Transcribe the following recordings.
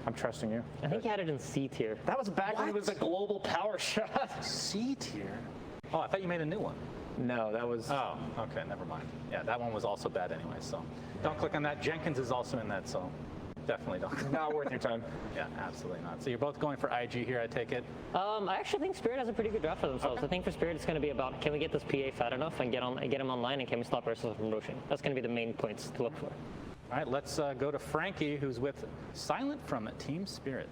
I'm trusting you. I think he had it in C tier. That was back when it was a global power shot. C tier? Oh, I thought you made a new one. No, that was... Oh, okay, never mind. Yeah, that one was also bad anyway, so don't click on that. Jenkins is also in that, so definitely don't. Not worth your time. Yeah, absolutely not. So you're both going for IG here, I take it? I actually think Spirit has a pretty good draft for themselves. Okay. I think for Spirit it's going to be about, can we get this PA fat enough and get him online, and can we stop Ursula from roaching? That's going to be the main points to look for. All right, let's go to Frankie, who's with Silent from Team Spirit.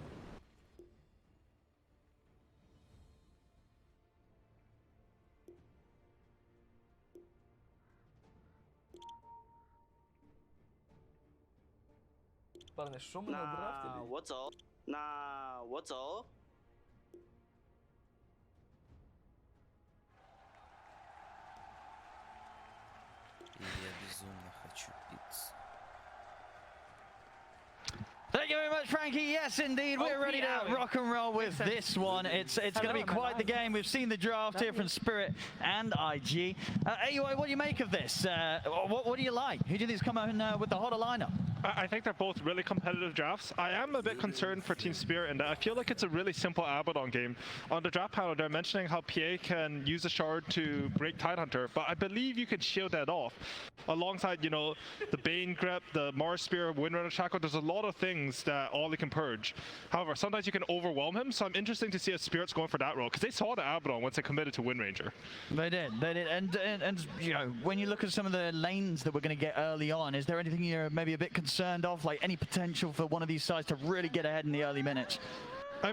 那我走，那我走。Я безумно хочу пиццу. Thank you very much, Frankie. Yes, indeed, we're ready to rock and roll with this one. It's going to be quite the game. We've seen the draft here from Spirit and IG. AUI, what do you make of this? What do you like? Who do you think is coming with the hotter lineup? I think they're both really competitive drafts. I am a bit concerned for Team Spirit in that I feel like it's a really simple Abaddon game. On the draft panel, they're mentioning how PA can use a shard to break Tidehunter, but I believe you can shield that off. Alongside, you know, the Bane Grip, the Mars Spear, Windranger Shackle, there's a lot of things that Ollie can purge. However, sometimes you can overwhelm him, so I'm interested to see if Spirit's going for that role, because they saw the Abaddon once they committed to Windranger. They did. And you know, when you look at some of the lanes that we're going to get early on, is there anything you're maybe a bit concerned of, like any potential for one of these sides to really get ahead in the early minutes?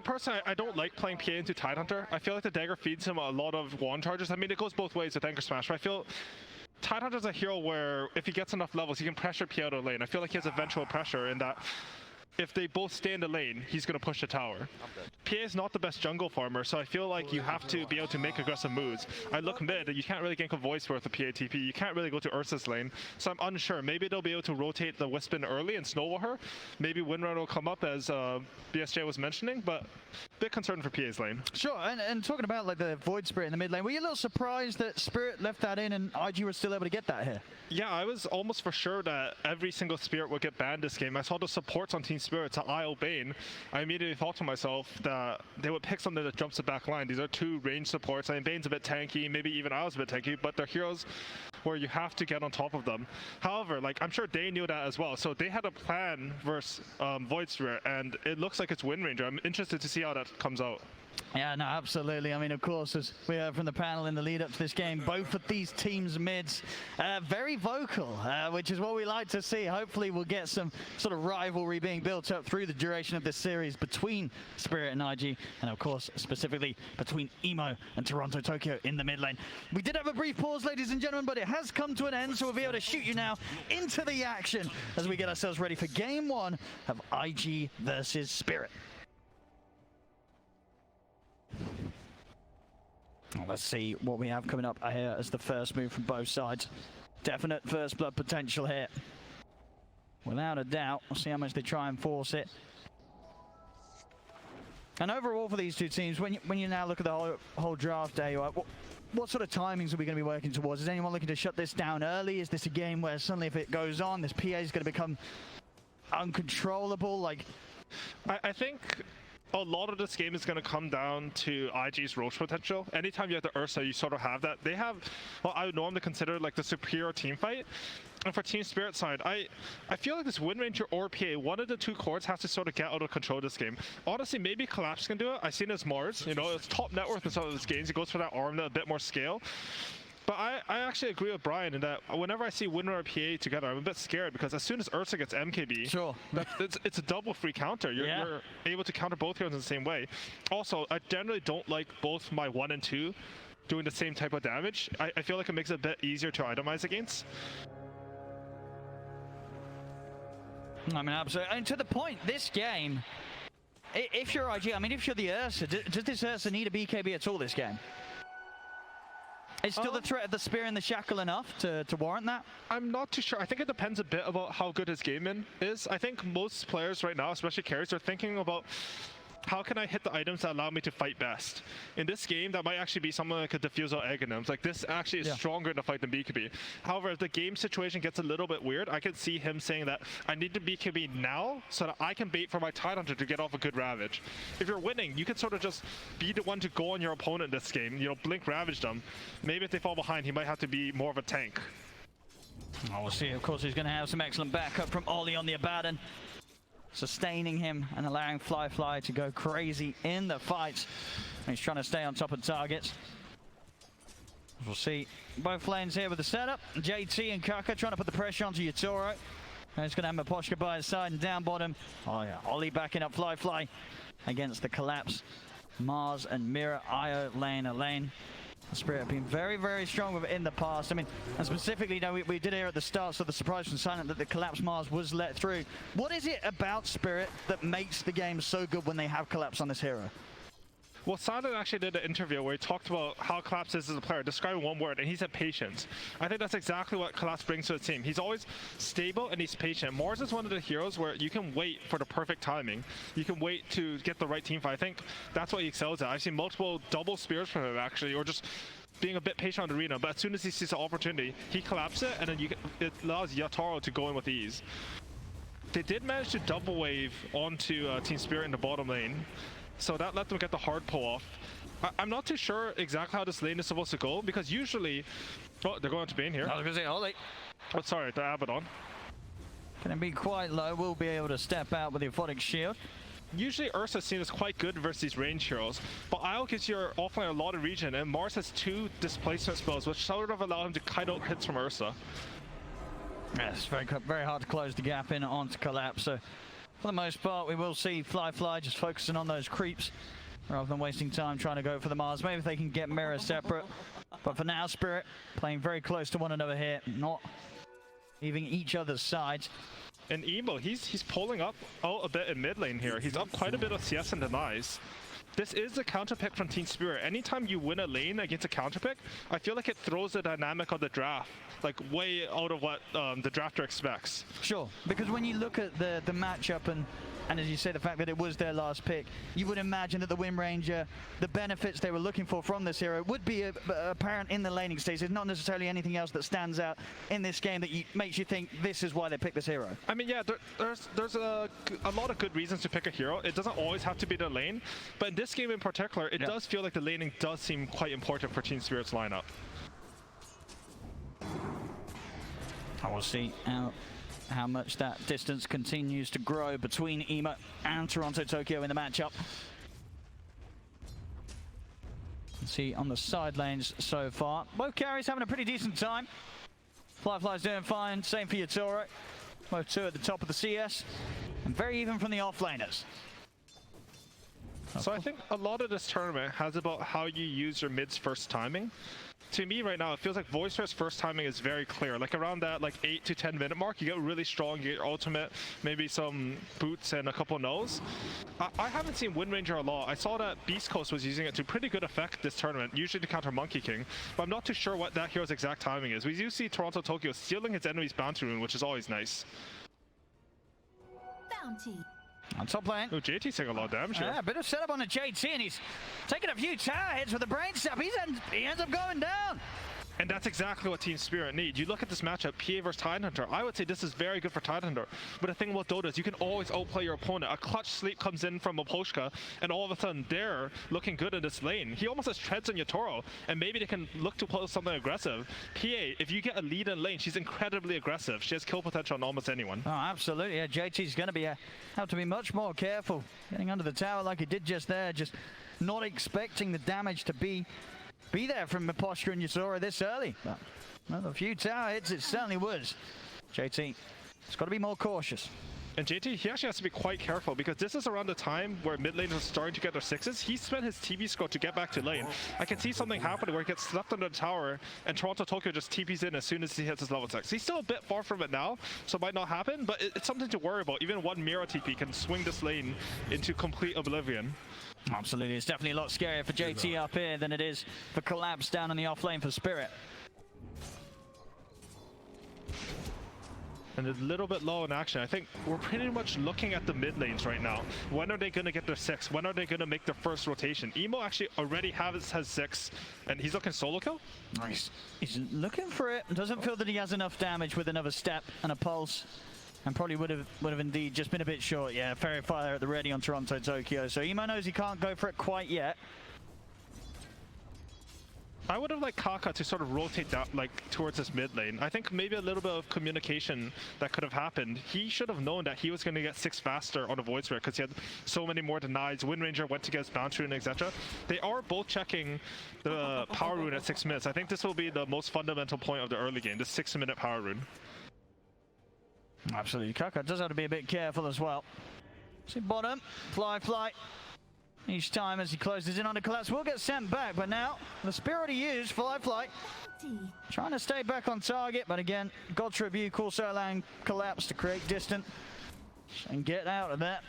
Personally, I don't like playing PA into Tidehunter. I feel like the dagger feeds him a lot of wand charges. I mean, it goes both ways with Anchor Smash, but I feel Tidehunter's a hero where if he gets enough levels, he can pressure PA out of the lane. I feel like he has eventual pressure in that if they both stay in the lane, he's going to push the tower. PA is not the best jungle farmer, so I feel like you have to be able to make aggressive moves. I look mid, you can't really gank a voice worth of PA TP. You can't really go to Ursa's lane, so I'm unsure. Maybe they'll be able to rotate the Wisper early and snowball her. Maybe Windranger will come up as BSJ was mentioning, but a bit concerned for PA's lane. Sure, and talking about like the Void Spirit in the mid lane, were you a little surprised that Spirit left that in and IG was still able to get that here? Yeah, I was almost for sure that every single Spirit would get banned this game. I saw the supports on Team Spirit to IO Bane. I immediately thought to myself that they would pick something that jumps the back line. These are two range supports. I mean, Bane's a bit tanky, maybe even I was a bit tanky, but they're heroes where you have to get on top of them. However, like I'm sure they knew that as well, so they had a plan versus Void Spirit, and it looks like it's Windranger. I'm interested to see how that comes out. Yeah, no, absolutely. I mean, of course, as we heard from the panel in the lead up to this game, both of these teams' mids very vocal, which is what we like to see. Hopefully we'll get some sort of rivalry being built up through the duration of this series between Spirit and IG, and of course, specifically between Emo and TORONTOTOKYO in the mid lane. We did have a brief pause, ladies and gentlemen, but it has come to an end, so we'll be able to shoot you now into the action as we get ourselves ready for game one of IG versus Spirit. Let's see what we have coming up here as the first move from both sides. Definite first blood potential here. Without a doubt, we'll see how much they try and force it. And overall for these two teams, when you now look at the whole draft day, what sort of timings are we going to be working towards? Is anyone looking to shut this down early? Is this a game where suddenly if it goes on, this PA is going to become uncontrollable? Like, I think a lot of this game is going to come down to IG's roach potential. Anytime you have the Ursa, you sort of have that. They have what I would normally consider like the superior team fight. And for Team Spirit side, I feel like this Windranger or PA, one of the two cores has to sort of get out of control this game. Honestly, maybe Collapse can do it. I've seen it as Mars, you know, it's top net worth in some of his games. He goes for that arm, a bit more scale. But I actually agree with Brian in that whenever I see Windranger and PA together, I'm a bit scared because as soon as Ursa gets MKB, sure, it's a double free counter. You're able to counter both heroes in the same way. Also, I generally don't like both my 1 and 2 doing the same type of damage. I feel like it makes it a bit easier to itemize against. I mean, absolutely. And to the point, this game, if you're IG, I mean, if you're the Ursa, does this Ursa need a BKB at all this game? Is still the threat of the spear and the shackle enough to warrant that? I'm not too sure. I think it depends a bit about how good his game is. I think most players right now, especially carries, are thinking about how can I hit the items that allow me to fight best? In this game, that might actually be something like a Diffusal Aghanim. Like, this actually is stronger in the fight than BKB. However, if the game situation gets a little bit weird, I could see him saying that I need to BKB now so that I can bait for my Tidehunter to get off a good Ravage. If you're winning, you can sort of just be the one to go on your opponent this game, you know, blink Ravage them. Maybe if they fall behind, he might have to be more of a tank. Oh, we'll see. Of course, he's going to have some excellent backup from Ollie on the Abaddon, sustaining him and allowing Fly to go crazy in the fights. He's trying to stay on top of targets. We'll see both lanes here with the setup. JT and Kaka trying to put the pressure onto Yatoro. And he's going to have Miposhka by his side and down bottom. Oh yeah, Ollie backing up Fly against the collapse. Mars and Mira, Io lane a lane. Spirit have been very, very strong with it in the past. I mean, and specifically, you know, we did hear at the start, so the surprise from Silent that the Collapse Mars was let through. What is it about Spirit that makes the game so good when they have Collapse on this hero? Well, Silent actually did an interview where he talked about how Collapse is as a player, describing one word, and he said patience. I think that's exactly what Collapse brings to the team. He's always stable and he's patient. Mars is one of the heroes where you can wait for the perfect timing. You can wait to get the right team fight. I think that's what he excels at. I've seen multiple double spears from him, actually, or just being a bit patient on the arena, but as soon as he sees the opportunity, he collapses it, and then it allows Yatoro to go in with ease. They did manage to double wave onto Team Spirit in the bottom lane, so that let them get the hard pull off. I'm not too sure exactly how this lane is supposed to go, because usually... Oh, they're going to Bane here. I was going to say, Ollie. Oh, sorry, the Abaddon. Going to be quite low. We'll be able to step out with the Aphotic Shield. Usually Ursa is seen as quite good versus these range heroes, but Isle gives your offlane a lot of region, and Mars has 2 displacement spells, which sort of allow him to kite out hits from Ursa. Yeah, it's very hard to close the gap in onto Collapse, so for the most part we will see Fly just focusing on those creeps rather than wasting time trying to go for the Mars. Maybe if they can get Mirror separate, but for now Spirit playing very close to one another here, not leaving each other's sides. And Emo, he's pulling up a bit in mid lane here. He's up quite a bit of CS and denies. This is a counter pick from Team Spirit. Anytime you win a lane against a counter pick, I feel like it throws the dynamic of the draft like way out of what the drafter expects. Sure, because when you look at the matchup and as you say, the fact that it was their last pick, you would imagine that the Windranger, the benefits they were looking for from this hero would be apparent in the laning stage. There's not necessarily anything else that stands out in this game that makes you think this is why they picked this hero. I mean, yeah, there's a lot of good reasons to pick a hero. It doesn't always have to be the lane, but in this game in particular, it does feel like the laning does seem quite important for Team Spirit's lineup. I will see how much that distance continues to grow between Emo and TORONTOTOKYO in the matchup. See on the side lanes so far, both carries having a pretty decent time. Fly's doing fine, same for Yatoro. Both 2 at the top of the CS, and very even from the offlaners. So I think a lot of this tournament has about how you use your mid's first timing. To me right now, it feels like Voicer's first timing is very clear. Like around that 8 to 10 minute mark, you get really strong, you get your ultimate, maybe some boots and a couple no's. I haven't seen Windranger a lot. I saw that Beast Coast was using it to pretty good effect this tournament, usually to counter Monkey King, but I'm not too sure what that hero's exact timing is. We do see TORONTOTOKYO stealing his enemy's bounty rune, which is always nice. Bounty. On top lane. Oh, JT's taking a lot of damage here. Yeah, a bit of setup on the JT, and he's taking a few tower hits with the brain stab. He ends up going down. And that's exactly what Team Spirit need. You look at this matchup, PA versus Tidehunter. I would say this is very good for Tidehunter. But the thing about Dota is you can always outplay your opponent. A clutch sleep comes in from Miposhka, and all of a sudden they're looking good in this lane. He almost has treads on Yatoro, and maybe they can look to pull something aggressive. PA, if you get a lead in lane, she's incredibly aggressive. She has kill potential on almost anyone. Oh, absolutely. Yeah, JT's going to have to be much more careful. Getting under the tower like he did just there, just not expecting the damage to be there from Miposhka and Yatoro this early. But well, a few tower hits, it certainly was. JT, it's got to be more cautious. And JT, he actually has to be quite careful because this is around the time where mid lane is starting to get their 6s. He spent his TP scroll to get back to lane. I can see something happening where he gets slept under the tower and TORONTOTOKYO just TPs in as soon as he hits his level 6. He's still a bit far from it now, so it might not happen, but it's something to worry about. Even one Mira TP can swing this lane into complete oblivion. Absolutely, it's definitely a lot scarier for JT up here than it is for Collapse down in the off lane for Spirit. and a little bit low in action. I think we're pretty much looking at the mid lanes right now. When are they going to get their 6? When are they going to make their first rotation? Emo actually already has 6, and he's looking solo kill. Nice. He's looking for it. Doesn't feel that he has enough damage with another step and a pulse. And probably would have indeed just been a bit short. Yeah, Fairy Fire at the ready on TORONTOTOKYO. So Emo knows he can't go for it quite yet. I would have liked Kaka to sort of rotate that like towards this mid lane. I think maybe a little bit of communication that could have happened. He should have known that he was going to get 6 faster on a Void Spirit because he had so many more denies. Windranger went to get his bounce rune, etc. They are both checking the power rune at 6 minutes. I think this will be the most fundamental point of the early game, the 6-minute power rune. Absolutely. Kaka does have to be a bit careful as well. See bottom, fly. Each time as he closes in on the collapse, will get sent back, but now the spirit he used, fly. Trying to stay back on target, but again, God's rebuke also allowing collapse to create distance and get out of that.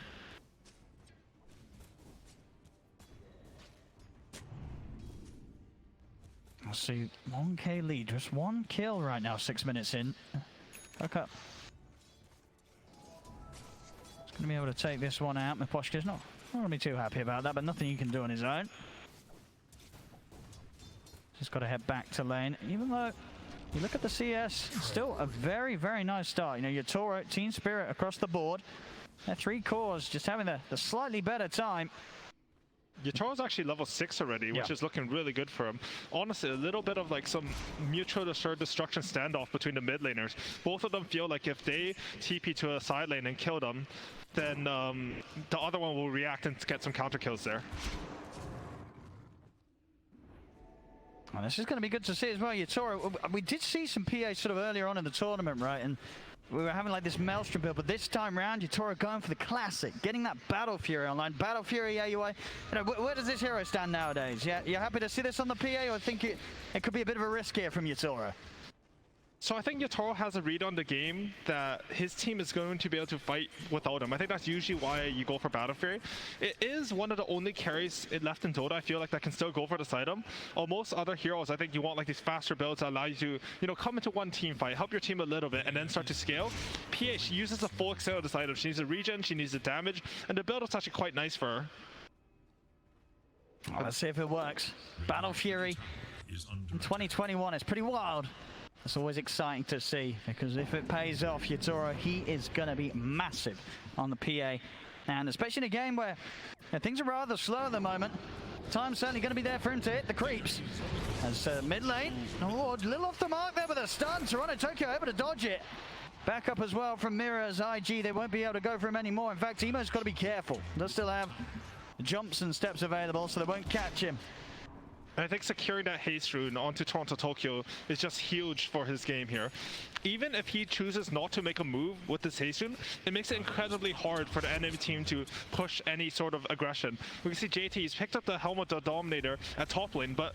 I'll see 1k lead, just 1 kill right now, 6 minutes in. Okay. He's going to be able to take this one out. Miposhka's not going to be too happy about that, but nothing he can do on his own. Just got to head back to lane, even though you look at the CS, still a very, very nice start. You know, Yatoro, Team Spirit across the board. Their 3 cores just having the slightly better time. Yatoro's actually level 6 already, which is looking really good for him. Honestly, a little bit of like some mutual assured destruction standoff between the mid laners. Both of them feel like if they TP to a side lane and kill them, then the other one will react and get some counter kills there. Well, this is going to be good to see as well. Yatoro, we did see some PA sort of earlier on in the tournament, right? And we were having like this Maelstrom build, but this time round, Yatoro going for the classic, getting that Battle Fury online. Battle Fury AUI, you know, where does this hero stand nowadays? Yeah, you're happy to see this on the PA, or think it could be a bit of a risk here from Yatoro? So I think Yatoro has a read on the game that his team is going to be able to fight without him. I think that's usually why you go for Battle Fury. It is one of the only carries left in Dota, I feel like, that can still go for the side him. Or most other heroes, I think you want like these faster builds that allow you to, you know, come into one team fight, help your team a little bit, and then start to scale. PA, she uses the full extent of the side him. She needs a regen, she needs the damage, and the build is actually quite nice for her. Well, let's see if it works. Battle Fury in 2021 is pretty wild. It's always exciting to see, because if it pays off, Yatoro, he is going to be massive on the PA. And especially in a game where things are rather slow at the moment, time's certainly going to be there for him to hit the creeps. As mid lane, oh, a little off the mark there with a stun. TORONTOTOKYO able to dodge it. Back up as well from Mira's IG. They won't be able to go for him anymore. In fact, Emo's got to be careful. They'll still have jumps and steps available, so they won't catch him. I think securing that haste rune onto TORONTOTOKYO is just huge for his game here. Even if he chooses not to make a move with this haste rune, it makes it incredibly hard for the enemy team to push any sort of aggression. We can see JT, he's picked up the Helmet the Dominator at top lane, but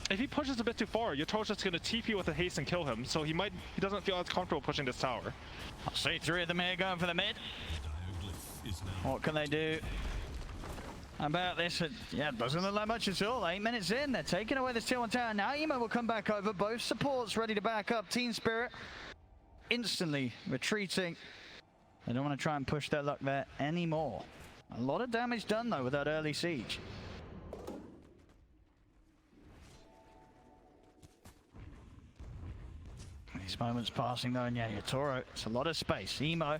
if he pushes a bit too far, Yatoro's just going to TP with a haste and kill him, so he doesn't feel as comfortable pushing this tower. I'll see 3 of them here going for the mid. What can they do about this? Yeah, doesn't look like much at all. 8 minutes in, they're taking away this tier 1 tower. Now Emo will come back over. Both supports ready to back up. Team Spirit instantly retreating. They don't want to try and push their luck there anymore. A lot of damage done though with that early siege. These moments passing though, and yeah, Yatoro, it's a lot of space. Emo,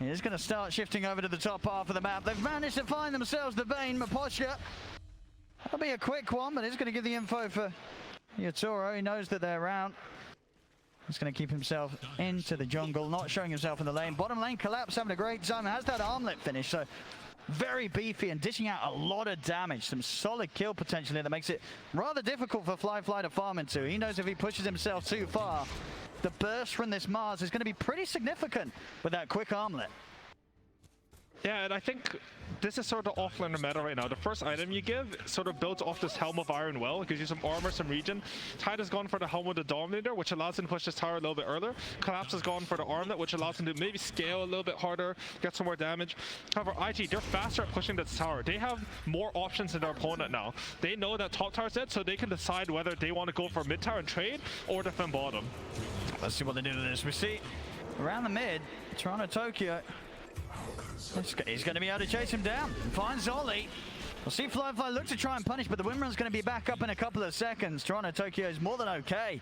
he is going to start shifting over to the top half of the map. They've managed to find themselves the Bane. Miposhka, that'll be a quick one, but he's going to give the info for Yatoro. He knows that they're around. He's going to keep himself into the jungle, not showing himself in the lane. Bottom lane collapse, having a great time. Has that armlet finish, so very beefy and dishing out a lot of damage. Some solid kill potentially that makes it rather difficult for Fly to farm into. He knows if he pushes himself too far, the burst from this Mars is going to be pretty significant with that quick armlet. Yeah, and I think this is sort of offlaner meta right now. The first item you give sort of builds off this Helm of Iron well. It gives you some armor, some regen. Tide has gone for the Helm of the Dominator, which allows him to push this tower a little bit earlier. Collapse has gone for the Armlet, which allows him to maybe scale a little bit harder, get some more damage. However, IG, they're faster at pushing this tower. They have more options than their opponent now. They know that top tower's dead, so they can decide whether they want to go for mid tower and trade or defend bottom. Let's see what they do to this. We see around the mid. TORONTOTOKYO. He's going to be able to chase him down. Finds Ollie. We'll see Fly look to try and punish, but the Windrun's going to be back up in a couple of seconds. TORONTOTOKYO is more than okay.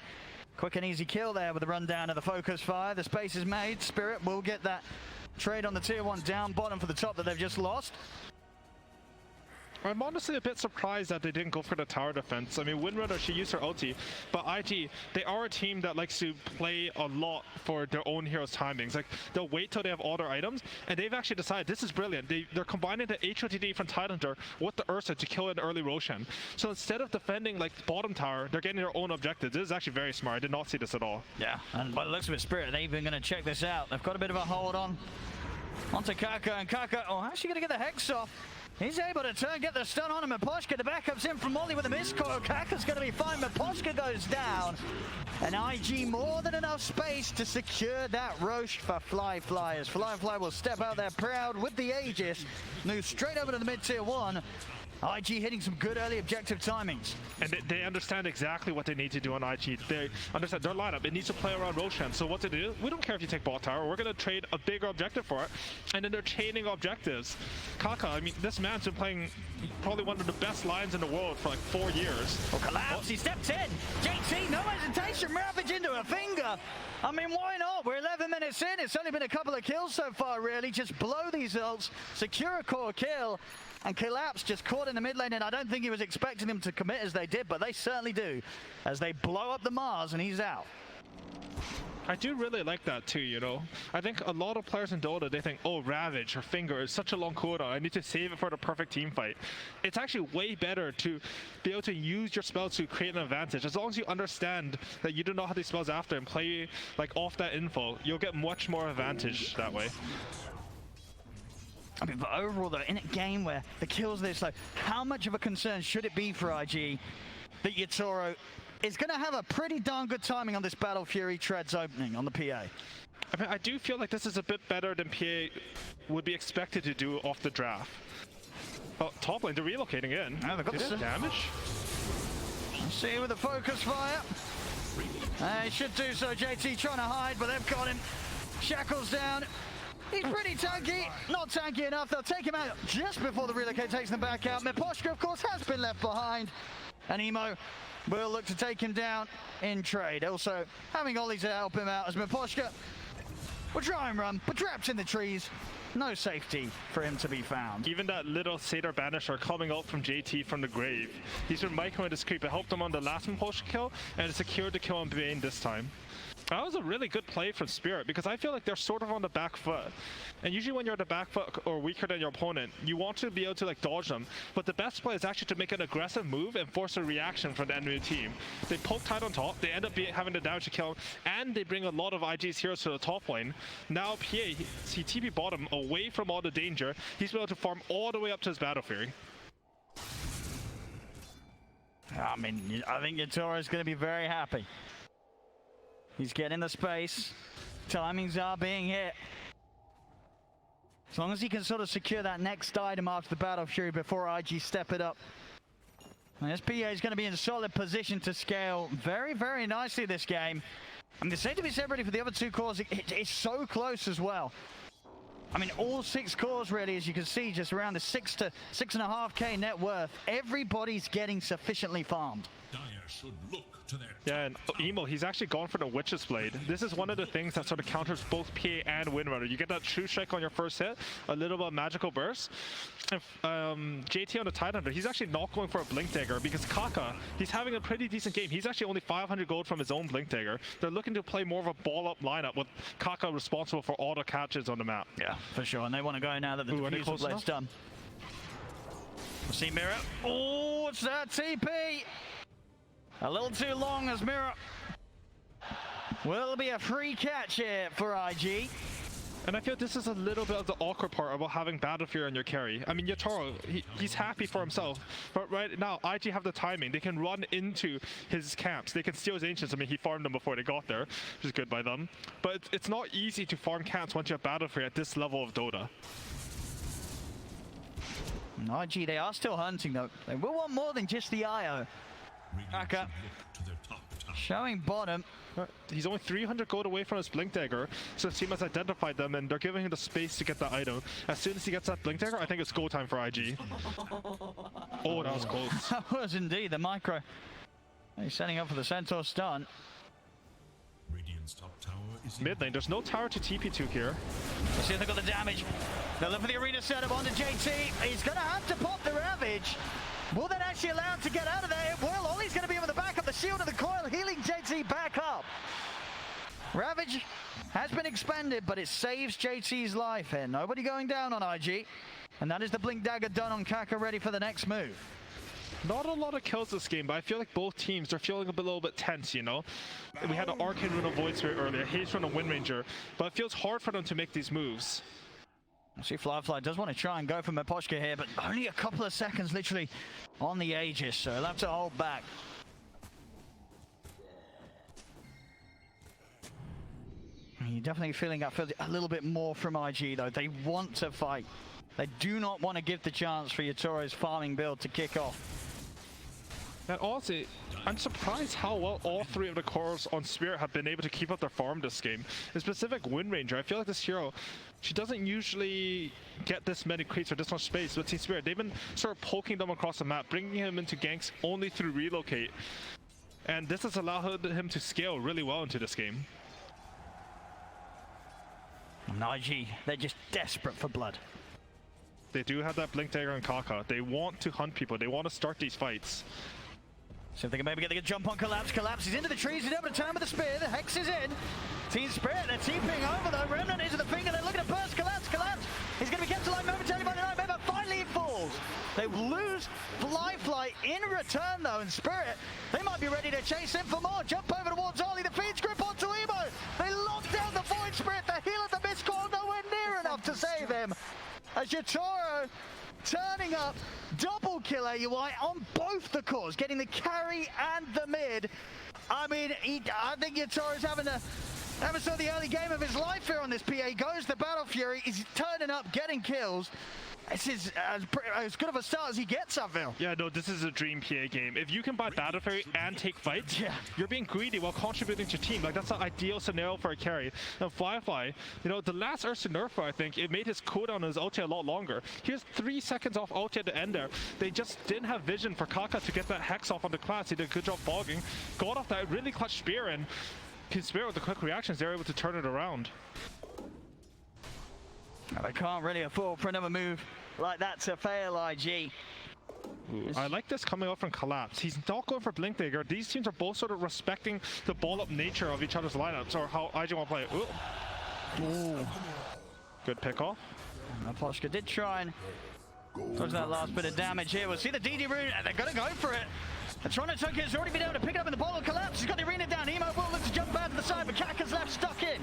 Quick and easy kill there with the rundown of the focus fire. The space is made. Spirit will get that trade on the tier 1 down bottom for the top that they've just lost. I'm honestly a bit surprised that they didn't go for the tower defense. I mean, Windranger, she used her ulti, but IG, they are a team that likes to play a lot for their own heroes' timings. Like, they'll wait till they have all their items, and they've actually decided this is brilliant. They're combining the HOTD from Tidehunter with the Ursa to kill an early Roshan. So instead of defending, like, bottom tower, they're getting their own objectives. This is actually very smart. I did not see this at all. Yeah, and by the looks of it, Spirit, they're even going to check this out. They've got a bit of a hold on. Onto Kaka, and Kaka, oh, how's she going to get the Hex off? He's able to get the stun on him. Miposhka, the backup's in from Molly with a miscoil. Kaka's going to be fine. Miposhka goes down. And IG more than enough space to secure that Roche for Fly. As Fly will step out there proud with the Aegis. Move straight over to the mid tier 1. IG hitting some good early objective timings. And they understand exactly what they need to do on IG. They understand their lineup. It needs to play around Roshan. So what to do? We don't care if you take bot tower. We're going to trade a bigger objective for it. And then they're chaining objectives. Kaka, I mean, this man's been playing probably one of the best lines in the world for like 4 years. Oh, collapse. He steps in. JT, no hesitation. Ravage into a finger. I mean, why not? We're 11 minutes in. It's only been a couple of kills so far, really. Just blow these ults, secure a core kill. And Collapse just caught in the mid lane, and I don't think he was expecting them to commit as they did, but they certainly do, as they blow up the Mars and he's out. I do really like that too, you know. I think a lot of players in Dota, they think, oh, Ravage or Finger is such a long cooldown, I need to save it for the perfect team fight. It's actually way better to be able to use your spells to create an advantage. As long as you understand that you don't know how these spells after and play like off that info, you'll get much more advantage that way. I mean, but overall, though, in a game where the kills are this low, how much of a concern should it be for IG that Yatoro is going to have a pretty darn good timing on this Battle Fury Treads opening on the PA? I mean, I do feel like this is a bit better than PA would be expected to do off the draft. Oh, top lane, they're relocating in. Oh, they've got some damage. Let's see with the focus fire. They should do so. JT trying to hide, but they've got him. Shackles down. He's pretty tanky, not tanky enough. They'll take him out just before the relocate takes them back out. Miposhka, of course, has been left behind. And Emo will look to take him down in trade. Also, having Ollie to help him out as Miposhka will try and run, but trapped in the trees. No safety for him to be found. Even that little Satyr Banisher coming out from JT from the grave. He's been microing his creep. It helped him on the last Miposhka kill, and it secured the kill on Bane this time. That was a really good play from Spirit because I feel like they're sort of on the back foot. And usually when you're on the back foot or weaker than your opponent, you want to be able to like dodge them. But the best play is actually to make an aggressive move and force a reaction from the enemy team. They poke tight on top, they end up having the damage to kill, and they bring a lot of IG's heroes to the top lane. Now PA, he TP bottom away from all the danger. He's able to farm all the way up to his Battle Fury. I mean, I think Yatoro is going to be very happy. He's getting the space. Timings are being hit. As long as he can sort of secure that next item after the Battle Fury before IG step it up. And this PA is going to be in solid position to scale very, very nicely this game. I mean, the same to be said really for the other 2 cores. It's so close as well. I mean, all 6 cores really, as you can see, just around the 6 to 6.5k net worth. Everybody's getting sufficiently farmed. Should look to their yeah, and Emo, he's actually gone for the Witch's Blade. This is one of the things that sort of counters both PA and Windranger. You get that True Strike on your first hit, a little bit of Magical Burst. And JT on the Tidehunter, he's actually not going for a Blink Dagger because Kaka, he's having a pretty decent game. He's actually only 500 gold from his own Blink Dagger. They're looking to play more of a ball-up lineup with Kaka responsible for all the catches on the map. Yeah, for sure. And they want to go now that the Diffusal Blade's done. We'll see Mirror. Oh, it's that TP! A little too long as Mirror. Will be a free catch here for IG. And I feel this is a little bit of the awkward part about having Battle Fury on your carry. I mean, Yatoro, he's happy for himself, but right now, IG have the timing. They can run into his camps. They can steal his Ancients. I mean, he farmed them before they got there, which is good by them. But it's not easy to farm camps once you have Battle Fury at this level of Dota. IG, they are still hunting though. They will want more than just the IO. Kaka showing bottom. He's only 300 gold away from his Blink Dagger, so his team has identified them and they're giving him the space to get that item. As soon as he gets that Blink Dagger, I think it's go time for IG. Oh, that was close. That was indeed the micro. He's setting up for the Centaur stun. Radiant's top tower is in Mid lane, there's no tower to TP to here. Let's see if they got the damage. They'll look for the arena setup onto JT. He's going to have to pop the Ravage. Will that actually allow him to get out of there? It will. Ollie's going to be able to back up the shield of the coil, healing JT back up. Ravage has been expended, but it saves JT's life here. Nobody going down on IG. And that is the Blink Dagger done on Kaka, ready for the next move. Not a lot of kills this game, but I feel like both teams are feeling a little bit tense, you know? We had an Arcane run of Void Spirit earlier, Haze run of Windranger, but it feels hard for them to make these moves. See, Firefly does want to try and go for Miposhka here, but only a couple of seconds literally on the Aegis, so he'll have to hold back. You're definitely feeling that a little bit more from IG though. They want to fight. They do not want to give the chance for Yatoro's farming build to kick off. And also, I'm surprised how well all three of the cores on Spirit have been able to keep up their farm this game. In specific, Windranger, I feel like this hero, she doesn't usually get this many creeps or this much space, but Team Spirit, they've been sort of poking them across the map, bringing him into ganks only through relocate. And this has allowed him to scale really well into this game. And IG, they're just desperate for blood. They do have that Blink Dagger and Kaka. They want to hunt people. They want to start these fights. So if they can maybe get the jump on Collapse. Collapse is into the trees. He's able to turn with the spear. The Hex is in. Team Spirit, they're TPing over though. Remnant into the finger. They're looking to burst Collapse. Collapse. He's going to be kept alive momentarily by the Nightmare, but finally he falls. They lose Fly in return though. And Spirit, they might be ready to chase him for more. Jump over towards Ollie. The feeds grip onto Emo. They lock down the Void Spirit. The heal of the Mist Coil nowhere near enough to save him. As Yatoro turning up, double kill AUI on both the cores, getting the carry and the mid. I mean, I think Yatoro's having some of the early game of his life here on this PA. Goes the Battle Fury, he's turning up, getting kills. This is as good of a start as he gets, I feel. Yeah, no, this is a dream PA game. If you can buy Battle Fury and take fights, yeah, you're being greedy while contributing to your team. Like, that's the ideal scenario for a carry. Now, Firefly, you know, the last Ursa nerf, I think, it made his cooldown on his ulti a lot longer. He was 3 seconds off ulti at the end there. They just didn't have vision for Kaka to get that Hex off on the class. He did a good job fogging. Got off that really clutch spear, and Team Spirit with the quick reactions, they're able to turn it around. They can't really afford for another move like that to fail IG. Ooh, I like this coming up from Collapse. He's not going for Blink Dagger. These teams are both sort of respecting the ball-up nature of each other's lineups, or how IG want to play it. Ooh. Ooh. Good pick off. Miposhka did try and dodge that last bit of damage here. We'll see the DD rune, and they're going to go for it. The TORONTOTOKYO has already been able to pick it up in the bottle. Collapse. He's got the arena down. Emo will look to jump out to the side, but Kaka's left stuck in.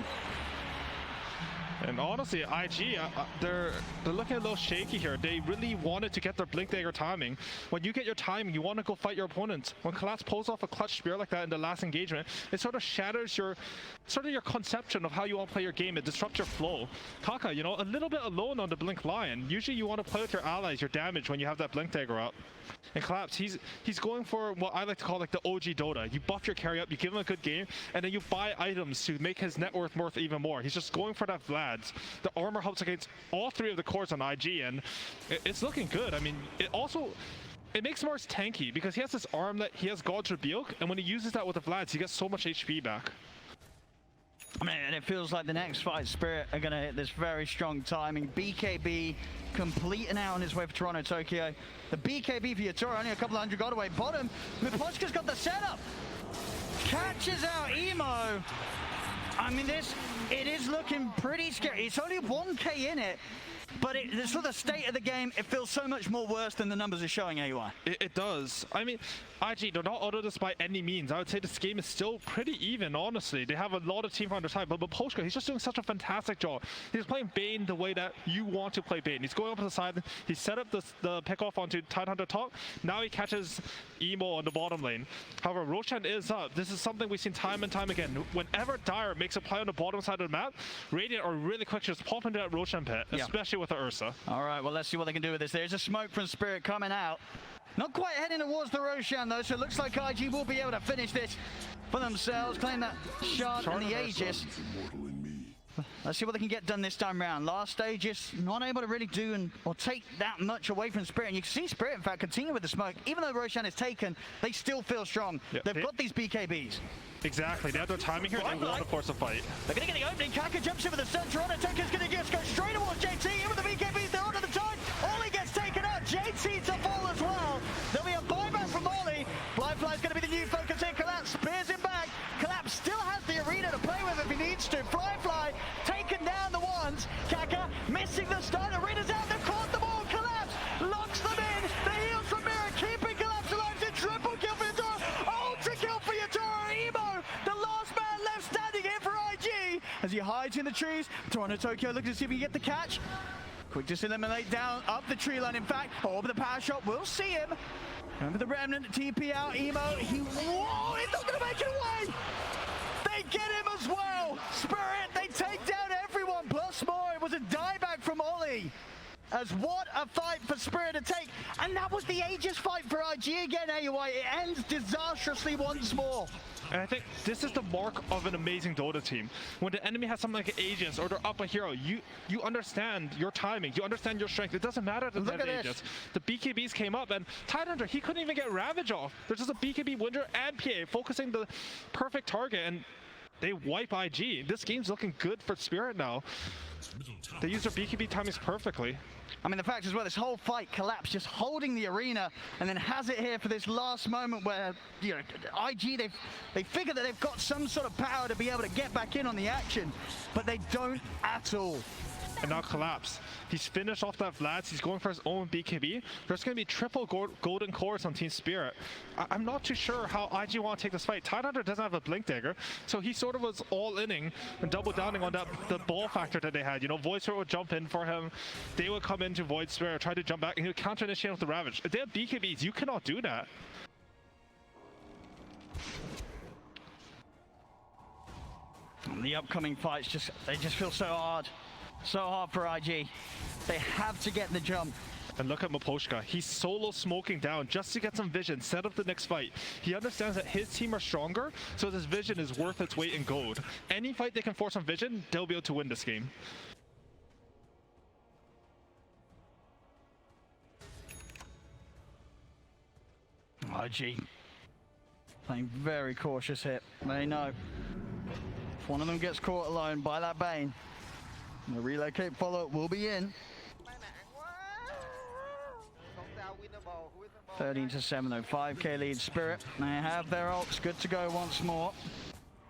And honestly, IG, they're looking a little shaky here. They really wanted to get their Blink Dagger timing. When you get your timing, you want to go fight your opponent. When Collapse pulls off a clutch spear like that in the last engagement, it sort of shatters your conception of how you want to play your game. It disrupts your flow. Kaka, you know, a little bit alone on the Blink line. Usually you want to play with your allies, your damage, when you have that Blink Dagger up. And Collapse, he's going for what I like to call like the OG Dota. You buff your carry up, you give him a good game, and then you buy items to make his net worth even more. He's just going for that Vlad's. The armor helps against all three of the cores on IG, and it's looking good. I mean, it makes Mars tanky because he has this armlet, he has God's Rebuke, and when he uses that with the Vlad's, he gets so much HP back. I mean, and it feels like the next fight, Spirit are going to hit this very strong timing. BKB completing out on his way for TORONTOTOKYO. The BKB for Yatoro, only a couple of hundred got away. Bottom, Miposhka's got the setup. Catches out Emo. I mean, it is looking pretty scary. It's only 1k in it. But for the state of the game, it feels so much more worse than the numbers are showing, AUI. It does. I mean, IG, they're not auto this by any means. I would say this game is still pretty even, honestly. They have a lot of team on their side, but Miposhka, he's just doing such a fantastic job. He's playing Bane the way that you want to play Bane. He's going up to the side. He set up the pick off onto Tidehunter top. Now he catches Emo on the bottom lane. However, Roshan is up. This is something we've seen time and time again. Whenever Dire makes a play on the bottom side of the map, Radiant are really quick to just pop into that Roshan pit, especially with the Ursa. All right, well, let's see what they can do with this. There's a smoke from Spirit coming out. Not quite heading towards the Roshan, though, so it looks like IG will be able to finish this. for themselves, claim that shard and the Aegis. Let's see what they can get done this time round. Last Aegis not able to really do or take that much away from Spirit. And you can see Spirit, in fact, continue with the smoke. Even though Roshan is taken, they still feel strong. Yep. They've got these BKBs. Exactly, they have their timing here, they want to force a fight. They're going to get the opening. Kaka jumps in with the stun. TORONTOTOKYO's going to just go straight towards JT. In with the BKBs, they're onto the tide. Ollie gets taken out. JT to fall as well. There'll be a buyback from Ollie. Flyfly's going to be the new focus here. Collapse spears him back. Collapse still has the arena to play with if he needs to. Flyfly taking down the ones. Kaka missing the stun. Arena's out. They've caught them all. Collapse locks them in. The heals from Mirror keeping Collapse alive. It's a triple kill for Yatoro. Ultra kill for Yatoro. Emo, the last man left standing here for IG. As he hides in the trees. TORONTOTOKYO looking to see if he can get the catch. Quick just eliminate down up the tree line. In fact, over the power shot. We'll see him. Remember the remnant TP out. Emo. Whoa! He's not going to make it away. They get him as well. Spirit. They take down everyone plus more. It was a dieback from Ollie. As what a fight for Spirit to take. And that was the Aegis fight for IG again, AUI. It ends disastrously once more. And I think this is the mark of an amazing Dota team. When the enemy has something like an Aegis or they're up a hero, you understand your timing, you understand your strength. It doesn't matter that they have Aegis. The BKBs came up and Tidehunter, he couldn't even get Ravage off. There's just a BKB Windranger and PA focusing the perfect target and they wipe IG. This game's looking good for Spirit now. They use their BKB timings perfectly. I mean, the fact as well, this whole fight Collapse just holding the arena and then has it here for this last moment where, you know, IG, they figure that they've got some sort of power to be able to get back in on the action, but they don't at all. And now Collapse. He's finished off that Vlad. He's going for his own BKB. There's going to be triple golden cores on Team Spirit. I'm not too sure how IG want to take this fight. Tidehunter doesn't have a Blink Dagger, so he sort of was all-inning and double downing on the ball factor that they had. You know, Void Spirit would jump in for him. They would come into Void Spirit, try to jump back, and he would counter-initiate with the Ravage. If they have BKBs, you cannot do that. And the upcoming fights, they just feel so hard. So hard for IG. They have to get the jump. And look at Miposhka. He's solo smoking down just to get some vision, set up the next fight. He understands that his team are stronger, so this vision is worth its weight in gold. Any fight they can force on vision, they'll be able to win this game. IG playing very cautious here. They know if one of them gets caught alone by that Bane, the relocate follow-up will be in. 13-7 though, 5k lead Spirit. They have their ults good to go once more.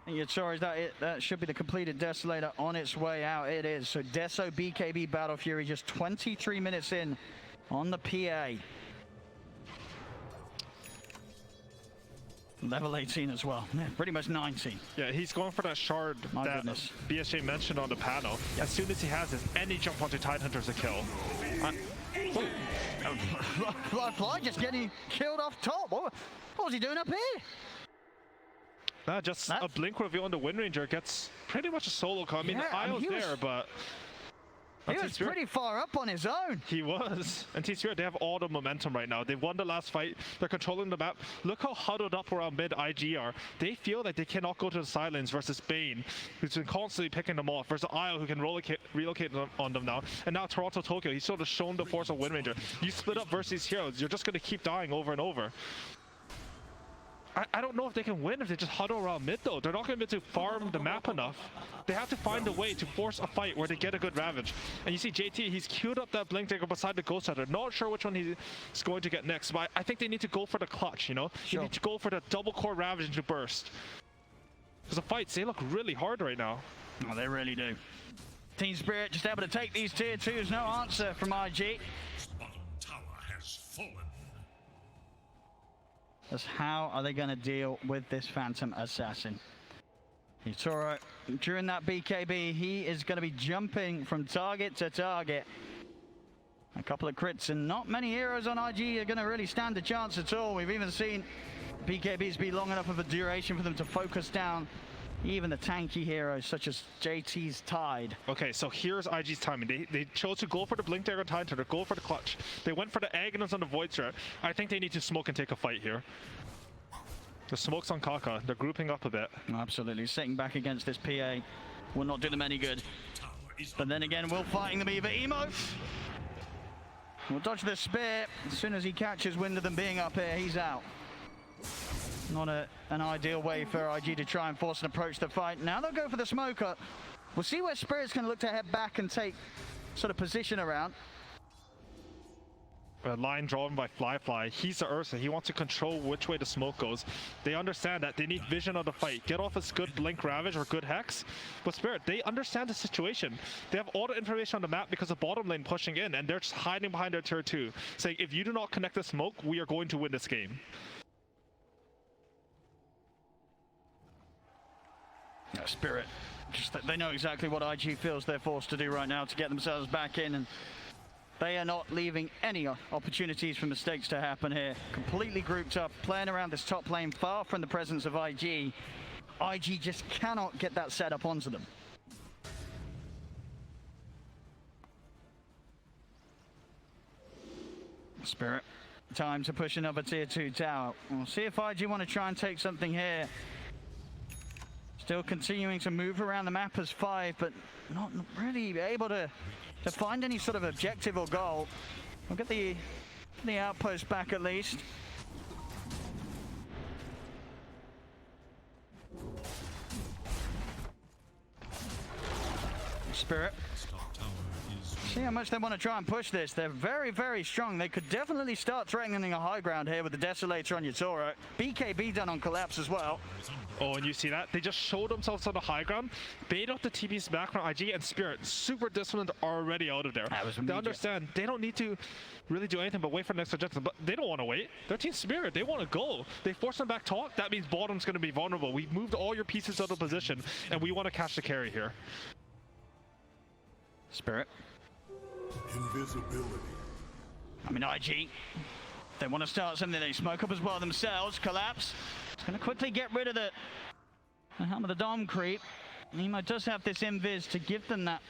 And Yatoro, is that it? That should be the completed Desolator on its way out. It is. So Deso BKB Battle Fury just 23 minutes in on the PA. Level 18 as well. Yeah, pretty much 19. Yeah, he's going for that shard that BSJ mentioned on the panel. As soon as he has this, any jump onto Tidehunter's a kill. Fly just getting killed off top. What was he doing up here? Just a blink reveal on the Windranger gets pretty much a solo call. I mean, the IO's there, but... He was pretty far up on his own. He was. And Team Spirit, they have all the momentum right now. They've won the last fight. They're controlling the map. Look how huddled up around mid IG are. They feel like they cannot go to the sidelines versus Bane, who's been constantly picking them off, versus IO, who can relocate on them now. And now TORONTOTOKYO, he's sort of shown the force of Windranger. You split up versus heroes, you're just going to keep dying over and over. I don't know if they can win if they just huddle around mid though. They're not going to be able to farm the map enough. They have to find a way to force a fight where they get a good Ravage. And you see JT, he's queued up that Blink Dagger beside the Ghost Rider. Not sure which one he's going to get next, but I think they need to go for the clutch, you know? You need to go for the double core Ravage into burst. Because the fights, they look really hard right now. Oh, they really do. Team Spirit just able to take these tier 2s. No answer from IG. Bottom tower has fallen. Just how are they going to deal with this Phantom Assassin? Yatoro, during that BKB, he is going to be jumping from target to target. A couple of crits and not many heroes on IG are going to really stand a chance at all. We've even seen BKBs be long enough of a duration for them to focus down even the tanky heroes such as JT's Tide. Okay, so here's IG's timing. They chose to go for the Blink Dagger Tide to go for the clutch. They went for the Aghanim's on the Void Strat. I think they need to smoke and take a fight here. The smoke's on Kaka. They're grouping up a bit. Absolutely, sitting back against this PA will not do them any good. But then again, Will fighting them either. Emo will dodge the spear. As soon as he catches wind of them being up here, he's out. Not an ideal way for IG to try and force an approach to the fight. Now they'll go for the smoker. We'll see where Spirit's going to look to head back and take sort of position around. A line drawn by Fly. He's the Ursa. He wants to control which way the smoke goes. They understand that they need vision of the fight. Get off his good Blink Ravage or good Hex. But Spirit, they understand the situation. They have all the information on the map because of bottom lane pushing in, and they're just hiding behind their tier 2, saying, if you do not connect the smoke, we are going to win this game. Spirit, just that they know exactly what IG feels they're forced to do right now to get themselves back in, and they are not leaving any opportunities for mistakes to happen here. Completely grouped up, playing around this top lane, far from the presence of IG. IG just cannot get that setup onto them. Spirit, time to push another tier 2 tower. We'll see if IG want to try and take something here. Still continuing to move around the map as 5, but not really able to find any sort of objective or goal. We'll get the outpost back at least. Spirit. See how much they want to try and push this. They're very, very strong. They could definitely start threatening a high ground here with the Desolator on Yatoro. BKB done on Collapse as well. Oh, and you see that? They just showed themselves on the high ground, bait out the TPs back from IG, and Spirit, super disciplined, already out of there. They understand they don't need to really do anything but wait for the next objective, but they don't want to wait. Their team Spirit, they want to go. They force them back top, that means bottom's going to be vulnerable. We've moved all your pieces out of position, and we want to catch the carry here. Spirit. Invisibility. I mean, IG, they want to start something. They smoke up as well themselves. Collapse. It's going to quickly get rid of the helm of the Dom creep. Nemo does have this invis to give them that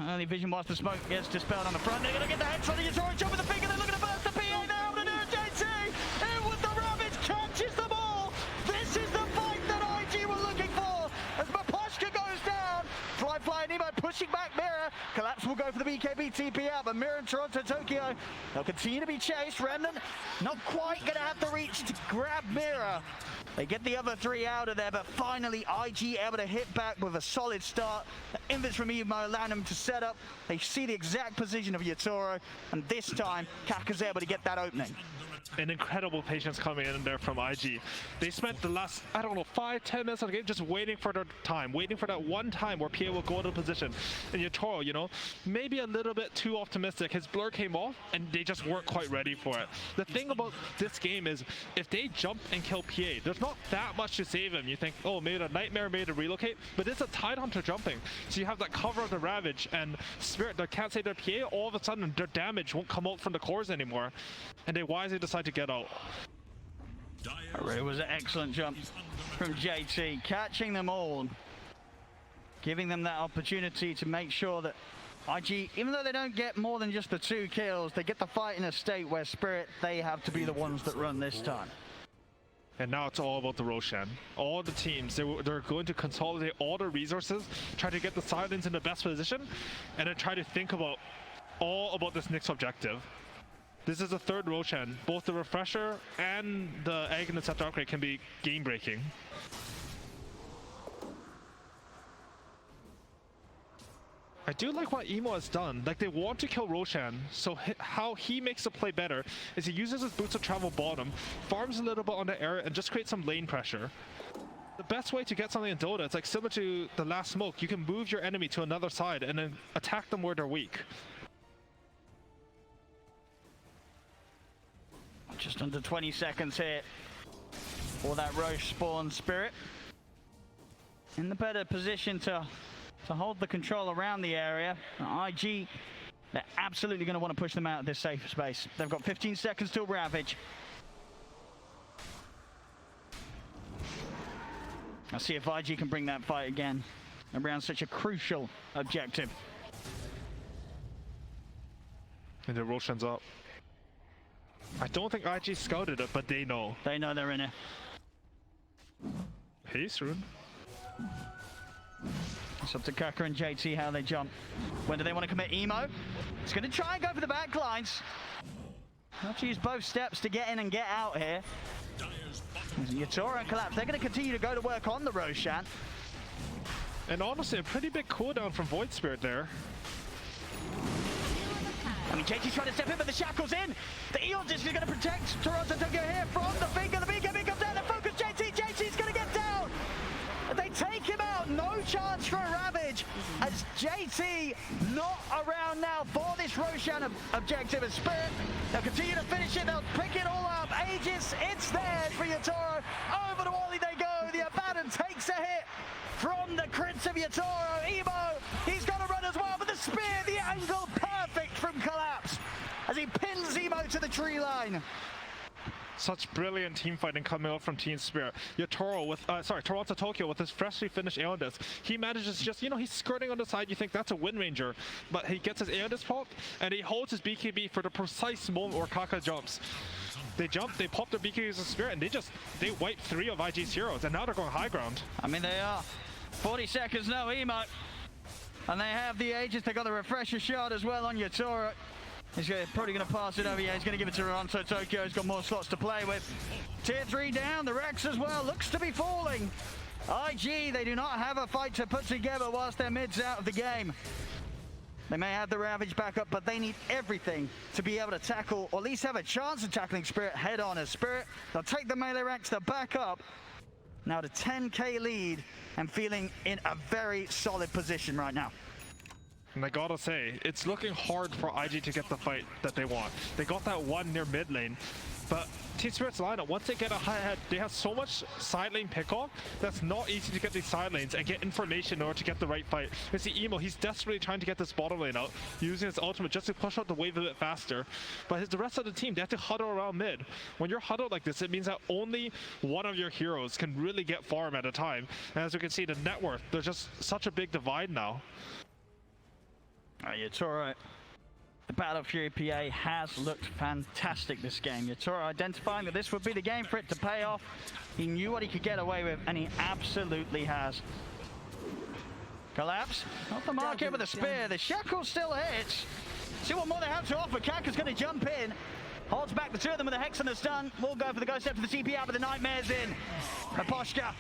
early vision whilst the smoke gets dispelled on the front. They're going to get the headshot. He's throwing jump with the finger. They're looking to burst the PA now. The new JT in with the Ravage catches them all. This is the fight that IG were looking for as Miposhka goes down. Fly and Nemo pushing back Mirror. Collapse will go for the BKB TP out, but Mirror and TORONTOTOKYO, they'll continue to be chased. Remnant not quite going to have the reach to grab Mirror. They get the other 3 out of there, but finally IG able to hit back with a solid start. The invis from Emo, LaNm to set up. They see the exact position of Yatoro, and this time Kaka's able to get that opening. An incredible patience coming in there from IG. They spent the last, I don't know, 5-10 minutes of the game just waiting for their time, waiting for that one time where PA will go into position. And Yatoro, you know, maybe a little bit too optimistic. His blur came off and they just weren't quite ready for it. The thing about this game is if they jump and kill PA, there's not that much to save him. You think, oh, maybe the Nightmare made a relocate, but it's a Tidehunter jumping. So you have that cover of the Ravage and Spirit that can't save their PA, all of a sudden their damage won't come out from the cores anymore. And they wisely decide to get out. It was an excellent jump from JT, catching them all, giving them that opportunity to make sure that IG, even though they don't get more than just the 2 kills, they get the fight in a state where Spirit, they have to be the ones that run this time. And now it's all about the Roshan. All the teams, they're going to consolidate all their resources, try to get the Silence in the best position, and then try to think about all about this next objective. This is the 3rd Roshan. Both the Refresher and the Egg and the Scepter upgrade can be game-breaking. I do like what Emo has done. Like, they want to kill Roshan, so how he makes the play better is he uses his boots to travel bottom, farms a little bit on the area, and just creates some lane pressure. The best way to get something in Dota, it's like similar to the last smoke. You can move your enemy to another side and then attack them where they're weak. Just under 20 seconds here for that Roche spawn. Spirit in the better position to hold the control around the area. IG, they're absolutely going to want to push them out of this safe space. They've got 15 seconds till Ravage. I'll see if IG can bring that fight again around such a crucial objective. And the Roshan's up. I don't think IG scouted it, but they know. They know they're in it. pace rune. It's up to Kaka and JT how they jump. When do they want to commit emo? It's going to try and go for the back lines. Have to use both steps to get in and get out here. Yatoro and Collapse, they're going to continue to go to work on the Roshan. And honestly, a pretty big cooldown from Void Spirit there. I mean, JT's trying to step in, but the shackle's in. The Eon Disc is going to protect TORONTOTOKYO here from the finger. The BKB comes down, the focus JT's going to get down. They take him out, no chance for a Ravage, as JT not around now for this Roshan objective. As Spirit, they'll continue to finish it, they'll pick it all up. Aegis, it's there for Yatoro. Over to Wally they go, the Abaddon takes a hit from the crits of Yatoro. Emo, he's got to run as well, but the spear, the angle, perfect from Collapse, as he pins Emo to the tree line. Such brilliant team fighting coming out from Team Spirit. Yatoro with, TORONTOTOKYO with his freshly finished Aeon Disc. He manages just, he's skirting on the side. You think that's a Windranger, but he gets his Aeon Disc popped and he holds his BKB for the precise moment where Kaka jumps. They jump, they pop their BKBs as a Spirit, and they wipe 3 of IG's heroes, and now they're going high ground. I mean, they are. 40 seconds, no emo. And they have the Aegis. They got the refresher shot as well on Yatoro. He's probably going to pass it over. Yeah, he's going to give it to TORONTOTOKYO. He's got more slots to play with. Tier 3 down. The Rex as well looks to be falling. IG, they do not have a fight to put together whilst their mid's out of the game. They may have the Ravage back up, but they need everything to be able to tackle, or at least have a chance of tackling Spirit head on. As Spirit, they'll take the melee ranks to back up. Now to 10k lead and feeling in a very solid position right now. And I gotta say, it's looking hard for IG to get the fight that they want. They got that one near mid lane, but Team Spirit's lineup, once they get ahead, they have so much side lane pickoff that's not easy to get these side lanes and get information in order to get the right fight. You see Emo, he's desperately trying to get this bottom lane out, using his ultimate just to push out the wave a bit faster. But the rest of the team, they have to huddle around mid. When you're huddled like this, it means that only one of your heroes can really get farm at a time. And as you can see, the net worth, there's just such a big divide now. Yatoro, the Battle Fury PA has looked fantastic this game. Yatoro identifying that this would be the game for it to pay off. He knew what he could get away with, and he absolutely has. Collapse, off the mark here with a spear. The shackle still hits. See what more they have to offer. Kaka's going to jump in. Holds back the two of them with a Hex and a stun. We'll go for the ghost step for the TP out, but the Nightmare's in. Miposhka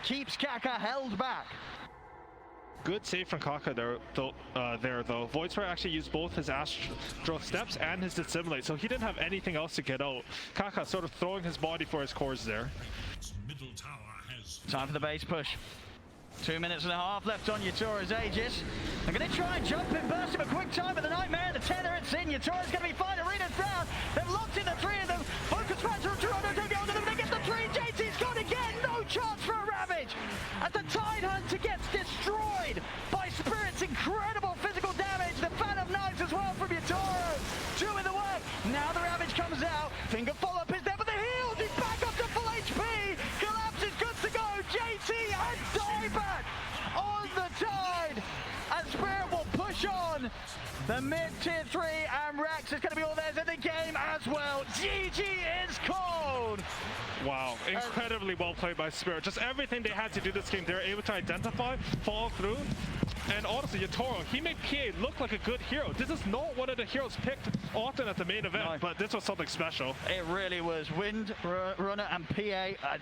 keeps Kaka held back. Good save from Kaka there, though. Void Spirit actually used both his Astro steps and his dissimulate, so he didn't have anything else to get out. Kaka sort of throwing his body for his cores there. Middle tower has Time for the base push. 2 minutes and a half left on Yatoro's Aegis. They're going to try and jump in, burst him a quick time, but the Nightmare, the tether, it's in. Yatoro's going to be fine. Arena's down. They've locked in the 3 of them. Focus match from TORONTOTOKYO. They get the 3. JT's gone again. No chance for a Ravage. As the Tidehunter gets destroyed by Spirit's incredible physical damage. The Phantom Knives as well from Yatoro. Doing the work. Now the Ravage comes out. Finger follow-up is there, but the heals. He's back up to full HP. Collapse is good to go. JT and dieback on the Tide. And Spirit will push on. The mid tier 3 and Rex is going to be all theirs in the game as well. GG is called. Wow, incredibly well played by Spirit. Just everything they had to do this game, they were able to identify, follow through. And honestly, Yatoro, he made PA look like a good hero. This is not one of the heroes picked often at the main event, but this was something special. It really was. Windrunner and PA.